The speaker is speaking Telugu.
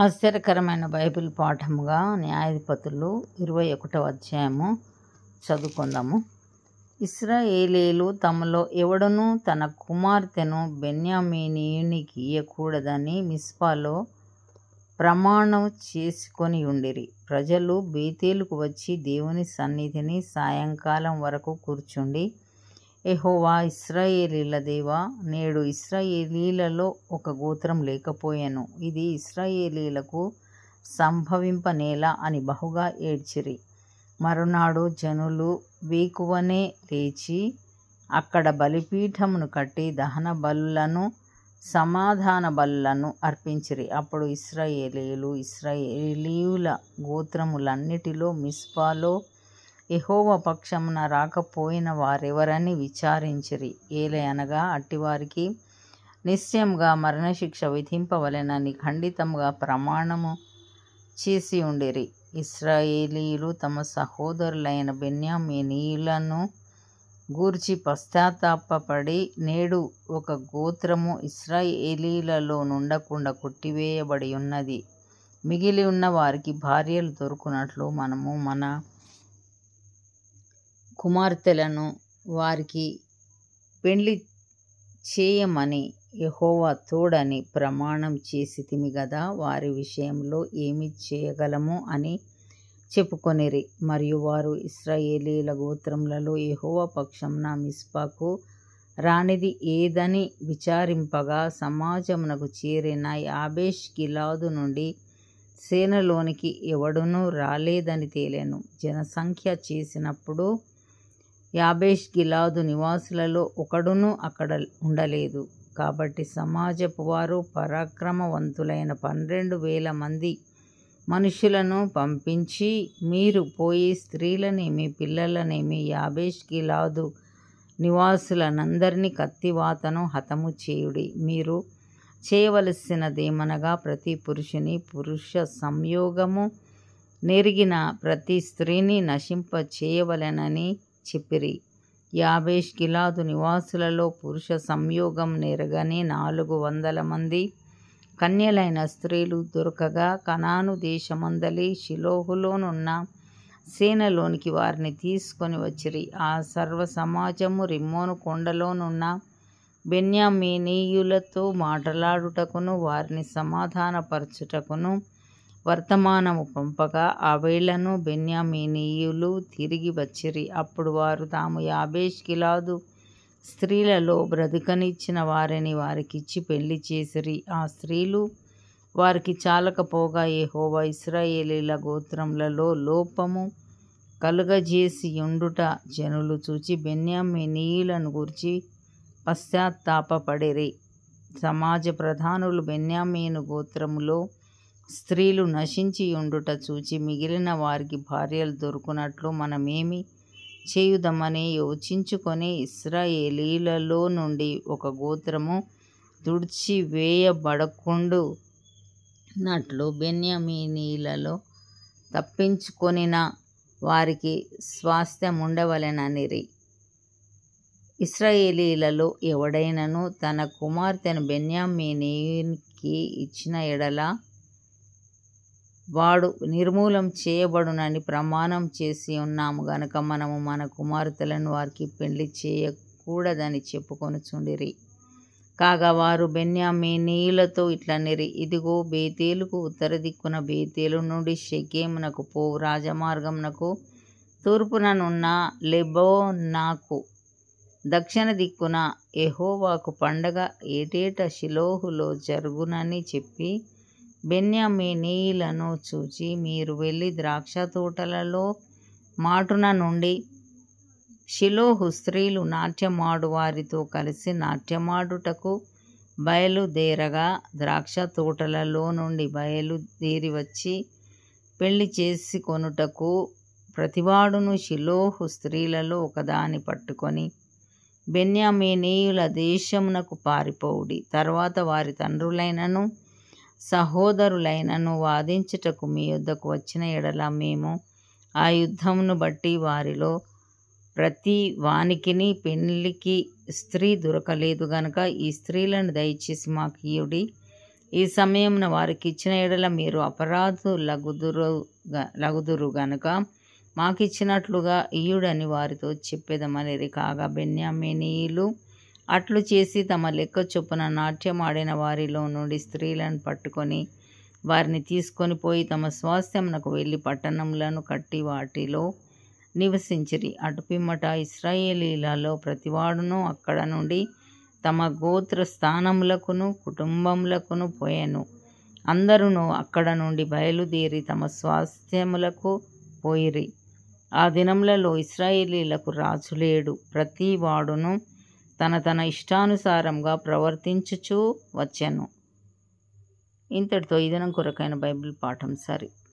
ఆశ్చర్యకరమైన బైబిల్ పాఠముగా న్యాయాధిపతులు 21వ అధ్యాయము చదువుకుందాము. ఇశ్రాయేలీయులు తమలో ఎవడునూ తన కుమార్తెను బెన్యామీనీయునికి ఇయ్యకూడదని మిస్పాలో ప్రమాణం చేసుకొని ఉండిరి. ప్రజలు బేతేలుకు వచ్చి దేవుని సన్నిధిని సాయంకాలం వరకు కూర్చుండి, యెహోవా ఇశ్రాయేలీయుల దేవా, నేడు ఇశ్రాయేలీయులలో ఒక గోత్రం లేకపోయెను, ఇది ఇశ్రాయేలీయులకు సంభవింపనేలా అని బహుగా ఏడ్చిరి. మరునాడు జనులు వేకువనే లేచి అక్కడ బలిపీఠమును కట్టి దహన బలులను సమాధాన బలులను అర్పించిరి. అప్పుడు ఇశ్రాయేలీయులు ఇశ్రాయేలీయుల గోత్రములన్నిటిలో మిస్పాలో యెహోవా పక్షమున రాకపోయిన వారెవరని విచారించిరి. ఏలయనగా అట్టివారికి నిశ్చయముగా మరణశిక్ష విధింపవలెనని ఖండితముగా ప్రమాణము చేసి ఉండిరి. ఇశ్రాయేలీయులు తమ సహోదరులైన బెన్యామీనీయులను గూర్చి పశ్చాత్తాపపడి, నేడు ఒక గోత్రము ఇశ్రాయేలీయులలో నుండకుండా కొట్టివేయబడి ఉన్నది, మిగిలి ఉన్న వారికి భార్యలు దొరుకునట్లు మనము మన కుమార్తెలను వారికి పెండ్లి చేయమని యెహోవా తోడని ప్రమాణం చేసితిమి గదా, వారి విషయంలో ఏమి చేయగలము అని చెప్పుకొనిరి. మరియు వారు ఇశ్రాయేలీయుల గోత్రములలో యెహోవా పక్షమున మిస్పాకు రానిది ఏదని విచారింపగా, సమాజమునకు చేరిన యాబేష్ గిలాదు నుండి సేనలోనికి ఎవడునూ రాలేదని తేలెను. జనసంఖ్య చేసినప్పుడు యాబేష్ గిలాదు నివాసులలో ఒకడునూ అక్కడ ఉండలేదు. కాబట్టి సమాజపు వారు పరాక్రమవంతులైన 12,000 మంది మనుషులను పంపించి, మీరు పోయి స్త్రీలనేమి పిల్లలనేమి యాబేష్ గిలాదు నివాసులనందరినీ కత్తివాతను హతము చేయుడి. మీరు చేయవలసినదేమనగా ప్రతి పురుషుని పురుష సంయోగము నెరిగిన ప్రతి స్త్రీని నశింప చేయవలెనని చెప్పిరి. యాబేష్ గిలాదు నివాసులలో పురుష సంయోగం నెరగని 400 మంది కన్యలైన స్త్రీలు దొరకగా, కనాను దేశమందలి షిలోహులోనున్న సేనలోనికి వారిని తీసుకొని వచ్చిరి. ఆ సర్వ సమాజము రిమ్మోను కొండలోనున్న బెన్యామీనీయులతో మాటలాడుటకును వారిని సమాధానపరచుటకును వర్తమానము పంపగా, ఆ వేళను బెన్యామీనీయులు తిరిగి వచ్చిరి. అప్పుడు వారు తాము యాబేష్ గిలాదు స్త్రీలలో బ్రతుకనిచ్చిన వారిని వారికిచ్చి పెళ్లి చేసిరి. ఆ స్త్రీలు వారికి చాలకపోగా, యెహోవా ఇశ్రాయేలీయుల గోత్రములలో లోపము కలుగజేసి యుండుట జనులు చూచి బెన్యామీనీయులను గూర్చి పశ్చాత్తాపపడిరి. సమాజ ప్రధానులు బెన్యామీను గోత్రములో స్త్రీలు నశించి యుండుట చూచి, మిగిలిన వారికి భార్యలు దొరుకునట్లు మనమేమి చేయుదమని యోచించుకొని, ఇశ్రాయేలీయులలో నుండి ఒక గోత్రము తుడిచివేయబడకుండునట్లు బెన్యామీనీయులలో తప్పించుకొనిన వారికి స్వాస్థ్యముండవలెననిరి. ఇశ్రాయేలీయులలో ఎవడైనను తన కుమార్తెను బెన్యామీనీయునికి ఇచ్చిన ఎడల వాడు నిర్మూలం చేయబడునని ప్రమాణం చేసి ఉన్నాము గనుక మనము మన కుమార్తెలను వారికి పెండ్లి చేయకూడదని చెప్పుకొనుచుండిరి. కాగా వారు బెన్యామీనీయులతో ఇట్లనిరి, ఇదిగో, బేతేలుకు ఉత్తర దిక్కున బేతేలు నుండి షెకెమునకు పోవు రాజమార్గమునకు తూర్పుననున్న లెబోనాకు దక్షిణ దిక్కున యెహోవాకు పండగ ఏటేటా షిలోహులో జరుగునని చెప్పి, బెన్యామీనీయులను చూచి, మీరు వెళ్ళి ద్రాక్ష తోటలలో మాటున నుండి షిలోహు స్త్రీలు నాట్యమాడు వారితో కలిసి నాట్యమాడుటకు బయలుదేరగా, ద్రాక్ష తోటలలో నుండి బయలుదేరి వచ్చి పెళ్లి చేసుకొనుటకు ప్రతివాడును షిలోహు స్త్రీలలో ఒకదాని పట్టుకొని బెన్యామీనీయుల దేశమునకు పారిపోవుడి. తరువాత వారి తండ్రులైనను సహోదరులైనను వాదించుటకు మీ యొద్దకు వచ్చిన ఎడల, మేము ఆ యుద్ధమును బట్టి వారిలో ప్రతి వానికిని పెళ్లికి స్త్రీ దొరకలేదు గనుక ఈ స్త్రీలను దయచేసి మాకియుడి. ఈ సమయమున వారికి ఇచ్చిన ఎడల మీరు లగుదురు గనుక మాకిచ్చినట్లుగా ఇయ్యుడని వారితో చెప్పేదమనిరి. కాగా బెన్యామీనీయులు అట్లు చేసి తమ లెక్క చొప్పున నాట్యమాడిన వారిలో నుండి స్త్రీలను పట్టుకొని వారిని తీసుకొని పోయి తమ స్వాస్థ్యమునకు వెళ్ళి పట్టణములను కట్టి వాటిలో నివసించిరి. అటుపిమ్మట ఇశ్రాయేలీలలో ప్రతివాడును అక్కడ నుండి తమ గోత్ర స్థానములకును కుటుంబములకును పోయెను. అందరూ అక్కడ నుండి బయలుదేరి తమ స్వాస్థ్యములకు పోయిరి. ఆ దినములలో ఇశ్రాయేలీలకు రాజు లేడు. ప్రతి వాడును తన తన ఇష్టానుసారంగా ప్రవర్తించుచూ వచ్చెను. ఇంతటితో ఈ దినం కొరకైన బైబిల్ పాఠం సరి.